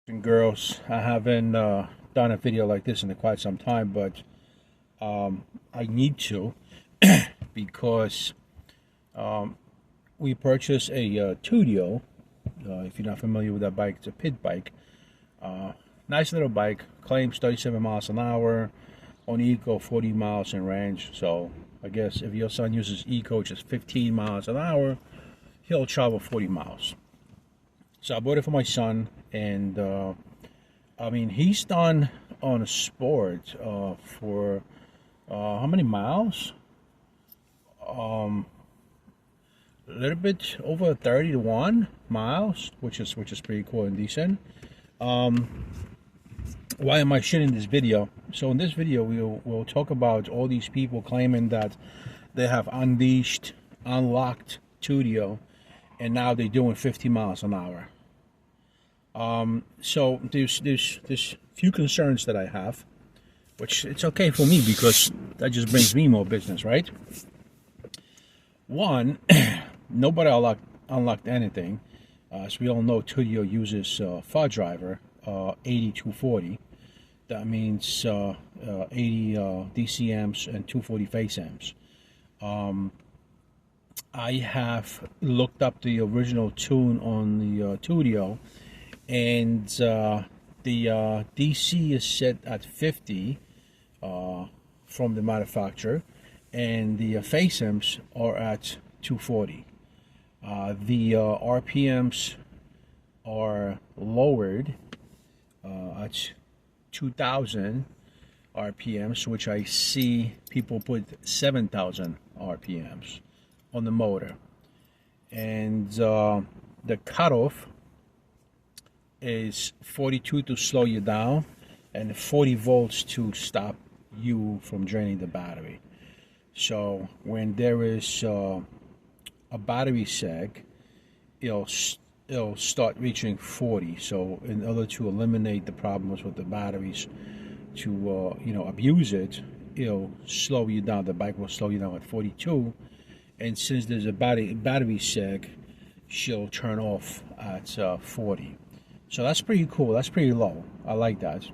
And girls, I haven't done a video like this in quite some time, but I need to because we purchased a Tuttio. If you're not familiar with that bike, it's a pit bike. Nice little bike, claims 37 miles an hour, on Eco 40 miles in range. So I guess if your son uses Eco just 15 miles an hour, he'll travel 40 miles. So I bought it for my son, and I mean, he's done on a sport for how many miles? A little bit over 31 miles, which is pretty cool and decent. Why am I shooting this video? So in this video, we'll talk about all these people claiming that they have unlocked Tuttio, and now they're doing 50 miles an hour. So there's few concerns that I have, which it's okay for me because that just brings me more business, right? One, nobody unlocked anything. As we all know, Tuttio uses far driver 8240. That means 80 DCMs and 240 face amps. I have looked up the original tune on the Tuttio, and the DC is set at 50 from the manufacturer, and the face amps are at 240. The RPMs are lowered at 2000 RPMs, which I see people put 7000 RPMs on the motor, and the cutoff is 42 to slow you down and 40 volts to stop you from draining the battery. So when there is a battery sag, it'll start reaching 40. So in order to eliminate the problems with the batteries, to abuse it, it'll slow you down. The bike will slow you down at 42, and since there's a battery sag, she'll turn off at 40. So that's pretty cool. That's pretty low. I like that.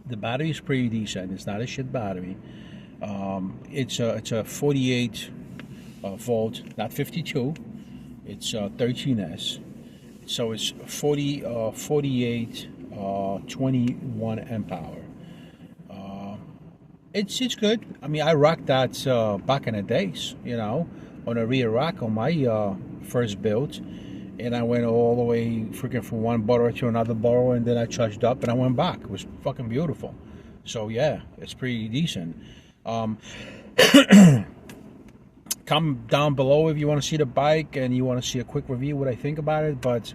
The battery is pretty decent. It's not a shit battery. It's a 48 volt, not 52. It's 13S. So it's 48, 21 amp hour. It's good. I mean, I rocked that back in the days, on a rear rack on my first build. And I went all the way freaking from one borough to another borough, and then I charged up and I went back. It was fucking beautiful. So yeah, it's pretty decent. Come down below if you want to see the bike and you want to see a quick review what I think about it. But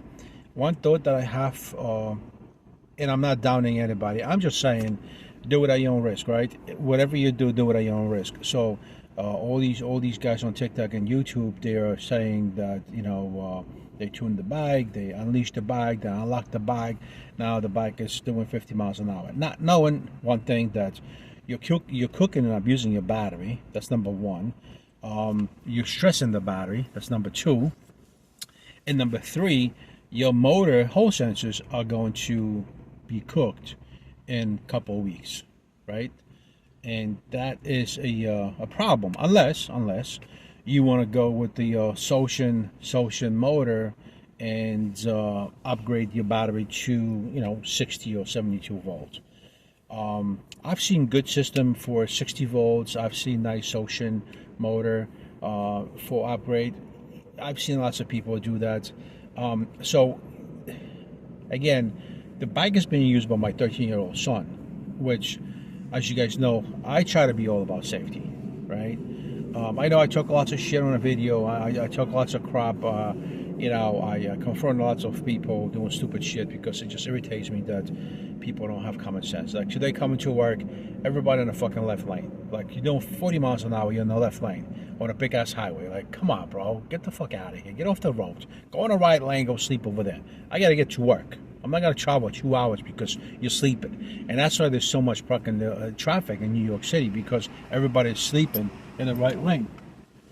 one thought that I have, and I'm not downing anybody, I'm just saying, do it at your own risk, right? Whatever you do it at your own risk. So all these guys on TikTok and YouTube, they are saying that they tuned the bike, they unleashed the bike, they unlocked the bike. Now the bike is doing 50 miles an hour. Not knowing one thing, that you're cooking and abusing your battery. That's number one. You're stressing the battery. That's number two. And number three, your motor Hall sensors are going to be cooked in a couple of weeks, right? And that is a problem, unless you want to go with the Socin motor and upgrade your battery to 60 or 72 volts. I've seen good system for 60 volts. I've seen nice Socin motor for upgrade. I've seen lots of people do that. So again, the bike is being used by my 13-year-old son, which, as you guys know, I try to be all about safety, right? I know I took lots of shit on a video. I took lots of crap. I confront lots of people doing stupid shit because it just irritates me that people don't have common sense. Like today, coming to work, everybody in the fucking left lane. Like 40 miles an hour, you're in the left lane on a big ass highway. Like, come on, bro, get the fuck out of here. Get off the road. Go on the right lane. Go sleep over there. I gotta get to work. I'm not gonna travel 2 hours because you're sleeping. And that's why there's so much fucking traffic in New York City, because everybody's sleeping in the right lane.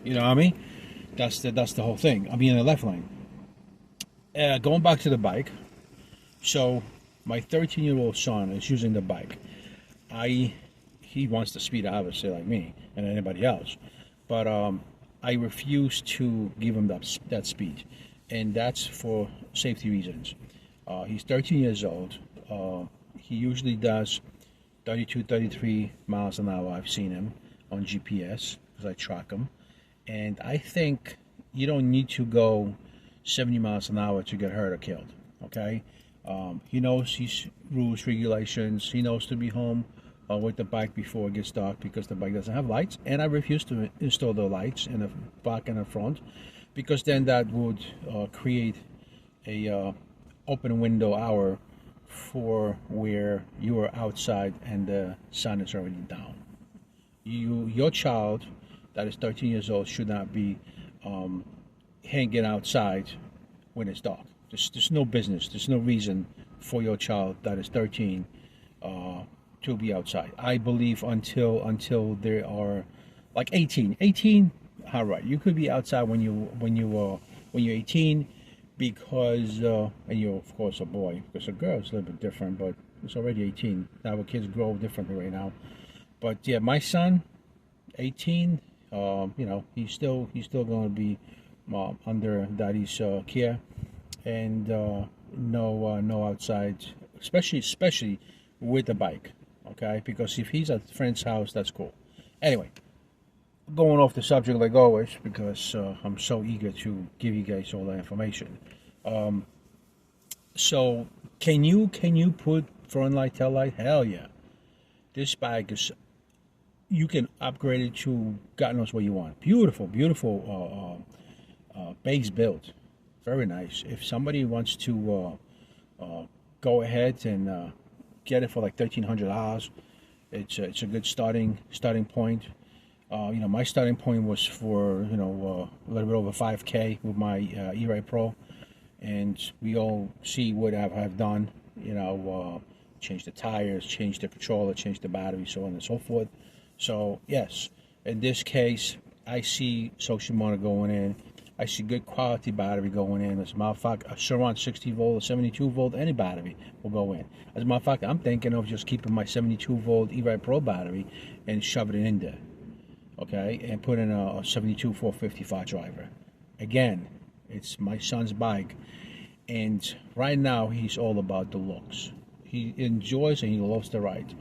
You know what I mean? That's the whole thing. I mean, in the left lane. Going back to the bike. So My 13-year-old son is using the bike. I He wants the speed, obviously, like me and anybody else, but I refuse to give him that speed, and that's for safety reasons. He's 13 years old. He usually does 32, 33 miles an hour. I've seen him on GPS because I track him, and I think you don't need to go 70 miles an hour to get hurt or killed. Okay, he knows his rules, regulations. He knows to be home with the bike before it gets dark because the bike doesn't have lights, and I refuse to install the lights in the back and the front because then that would create a open window hour for where you are outside and the sun is already down. Your child that is 13 years old should not be hanging outside when it's dark. There's no business. There's no reason for your child that is 13 to be outside. I believe until they are like 18. 18, all right. You could be outside when you're 18 because and you're of course a boy, because a girl is a little bit different, but it's already 18. Now our kids grow differently right now. But yeah, my son, 18. He's still going to be under daddy's care, and no outside, especially with the bike. Okay, because if he's at a friend's house, that's cool. Anyway, going off the subject like always, because I'm so eager to give you guys all the information. So can you put front light, tail light? Hell yeah! This bike is, you can upgrade it to God knows what you want. Beautiful base build, very nice. If somebody wants to go ahead and get it for like $1,300, it's a good starting point. My starting point was for a little bit over $5K with my E-Ride Pro, and we all see what I've done. Change the tires, change the controller, change the battery, so on and so forth. So yes, in this case, I see social motor going in. I see good quality battery going in. As a matter of fact, a Surround 60 volt or 72 volt, any battery will go in. As a matter of fact, I'm thinking of just keeping my 72 volt E-Ride Pro battery and shoving it in there, okay, and put in a 72 455 driver. Again, it's my son's bike, and right now he's all about the looks. He enjoys and he loves the ride,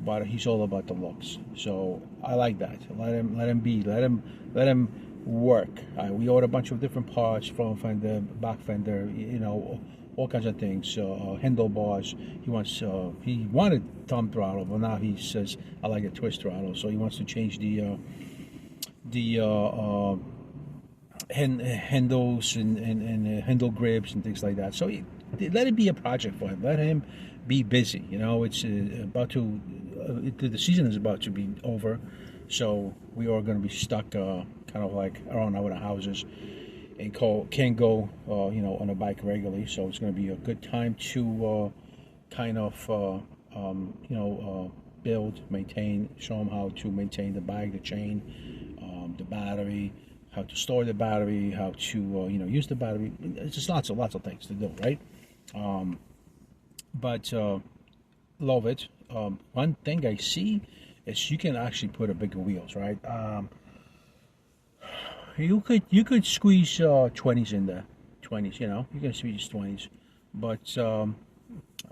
but he's all about the looks. So I like that. Let him be. Let him work. We ordered a bunch of different parts, front fender, back fender, all kinds of things. Handlebars. He wanted thumb throttle, but now he says I like a twist throttle. So he wants to change the handles and handle grips and things like that. So let it be a project for him. Let him be busy. It's about to. The season is about to be over, so we are going to be stuck kind of like around our houses and can't go on a bike regularly. So it's going to be a good time to build, maintain, show them how to maintain the bike, the chain, the battery, how to store the battery, how to use the battery. It's just lots of things to do, right? But love it. One thing I see is you can actually put a bigger wheels, right? You could squeeze 20s in there, 20s. You can squeeze 20s, but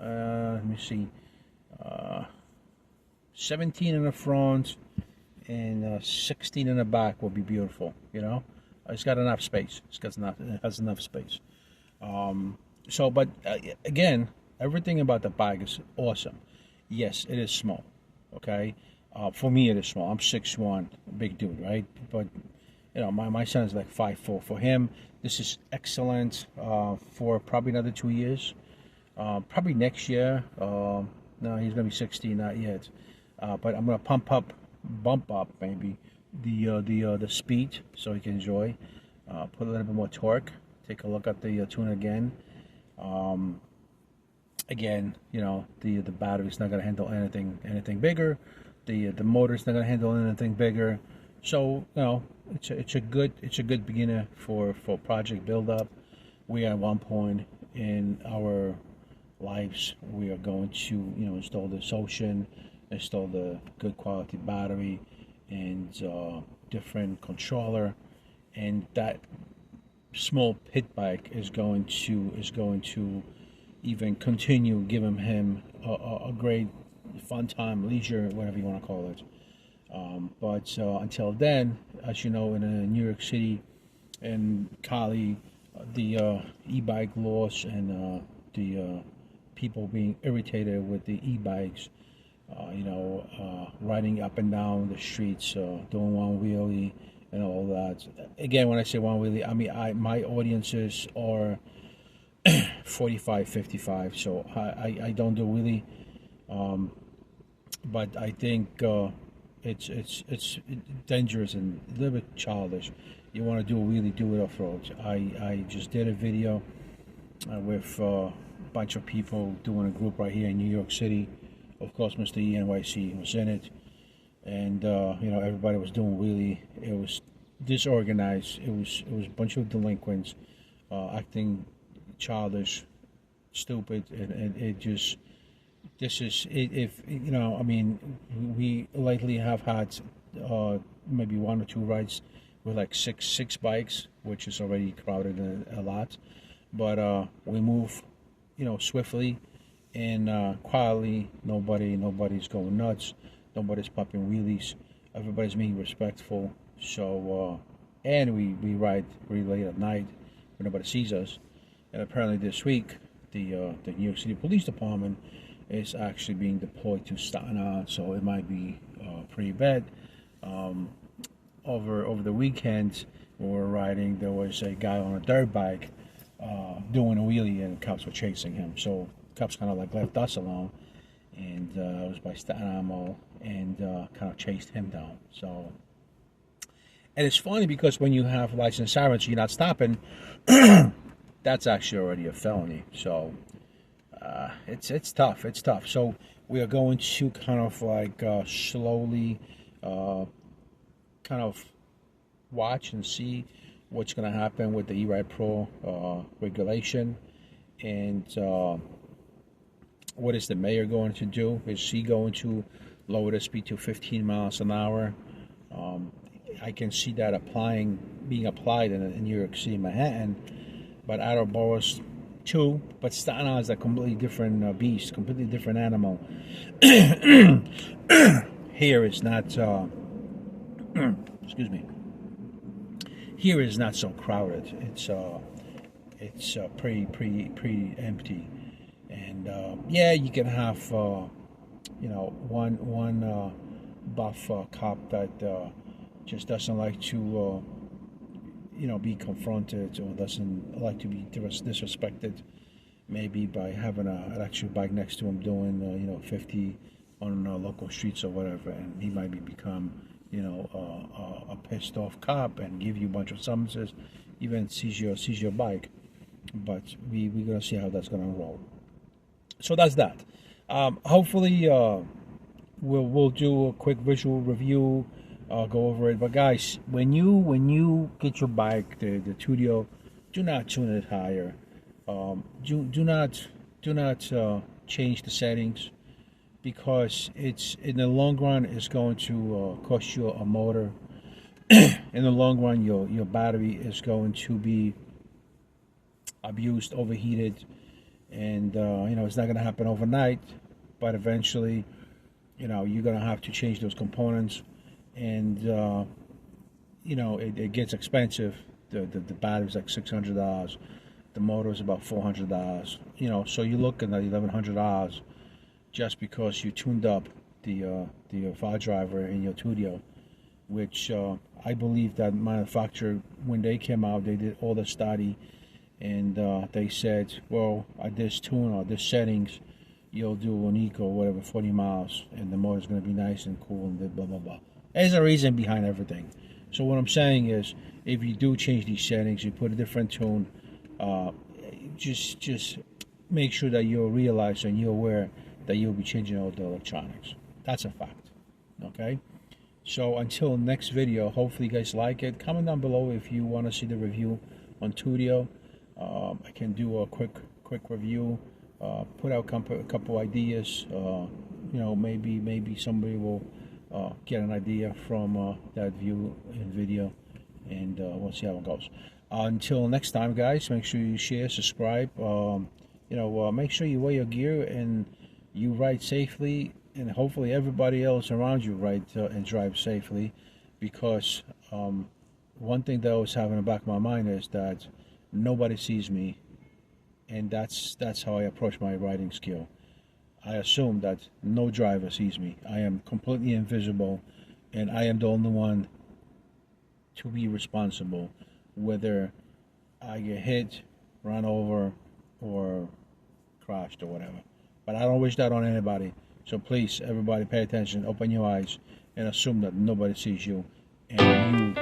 let me see, 17 in the front and 16 in the back would be beautiful. It's got enough space. It has enough space. But again, everything about the bike is awesome. Yes, it is small. Okay, for me it is small. I'm 6'1", big dude, right? But my son is like 5'4". For him, this is excellent for probably another 2 years. Probably next year. No, he's gonna be 16, not yet. But I'm gonna bump up maybe the speed so he can enjoy. Put a little bit more torque. Take a look at the tune again. Again, the battery's not gonna handle anything bigger. The motor's not gonna handle anything bigger. So it's a good beginner for project build up. We are at one point in our lives. We are going to, install this ocean, install the good quality battery, and different controller, and that small pit bike is going to even continue giving him a great fun time, leisure, whatever you want to call it. But until then, as you know, in New York City and Cali, the e-bike laws and the people being irritated with the e-bikes, riding up and down the streets, doing one wheelie and all that. Again, when I say one wheelie, I mean my audiences are 45, 55, so I don't do wheelie, but I think it's dangerous and a little bit childish. You want to do a wheelie, do it off road. I just did a video with a bunch of people doing a group right here in New York City. Of course, Mr. ENYC was in it, and everybody was doing wheelie. It was disorganized. It was a bunch of delinquents acting childish, stupid, and it just. This is if I mean, we lately have had maybe one or two rides with like six bikes, which is already crowded a lot. But we move, swiftly and quietly. Nobody's going nuts. Nobody's popping wheelies. Everybody's being respectful. So and we ride really late at night when nobody sees us. And apparently this week, the New York City Police Department is actually being deployed to Staten Island, so it might be pretty bad. Over the weekend, when we were riding, there was a guy on a dirt bike doing a wheelie, and cops were chasing him. So cops kind of like left us alone, and it was by Staten Island Mall, and kind of chased him down. So, and it's funny because when you have licensed sirens, you're not stopping. That's actually already a felony. So. It's tough. It's tough. So we are going to kind of like slowly kind of watch and see what's going to happen with the E-Ride Pro regulation, and what is the mayor going to do? Is he going to lower the speed to 15 miles an hour? I can see that being applied in New York City, Manhattan, but other boroughs too, but Staten Island is a completely different beast, completely different animal. Here is not, excuse me. Here is not so crowded. It's pretty empty, and yeah, you can have one buff cop that just doesn't like to. Be confronted, or doesn't like to be disrespected, maybe by having an electric bike next to him doing 50 on local streets or whatever, and he might become a pissed off cop and give you a bunch of summonses, even seize your bike. But we're gonna see how that's gonna roll. So that's that. Hopefully we'll do a quick visual review. Go over it. But guys, when you get your bike, the Tuttio, do not tune it higher. Do not change the settings, because it's in the long run it's going to cost you a motor. In the long run, your battery is going to be abused, overheated, and it's not going to happen overnight, but eventually, you're going to have to change those components. And it gets expensive. The battery's like $600. The motor is about $400. So you're looking at $1,100 just because you tuned up the file driver in your Tuttio, which I believe that manufacturer, when they came out, they did all the study, and they said, well, at this tune or this settings, you'll do an eco, whatever, 40 miles, and the motor's going to be nice and cool, and blah blah blah. There's a reason behind everything. So what I'm saying is, if you do change these settings, you put a different tune, just make sure that you realize and you're aware that you'll be changing all the electronics. That's a fact. Okay? So until next video, hopefully you guys like it. Comment down below if you want to see the review on Tuttio. I can do a quick review put out a couple ideas. You know, maybe somebody will get an idea from that view and video, and we'll see how it goes. Until next time, guys, make sure you share, subscribe. You know, make sure you wear your gear and you ride safely, and hopefully everybody else around you ride and drive safely, because one thing that I always have in the back of my mind is that nobody sees me, and that's how I approach my riding skill. I assume that no driver sees me. I am completely invisible, and I am the only one to be responsible, whether I get hit, run over, or crashed or whatever. But I don't wish that on anybody. So please, everybody, pay attention, open your eyes, and assume that nobody sees you, and you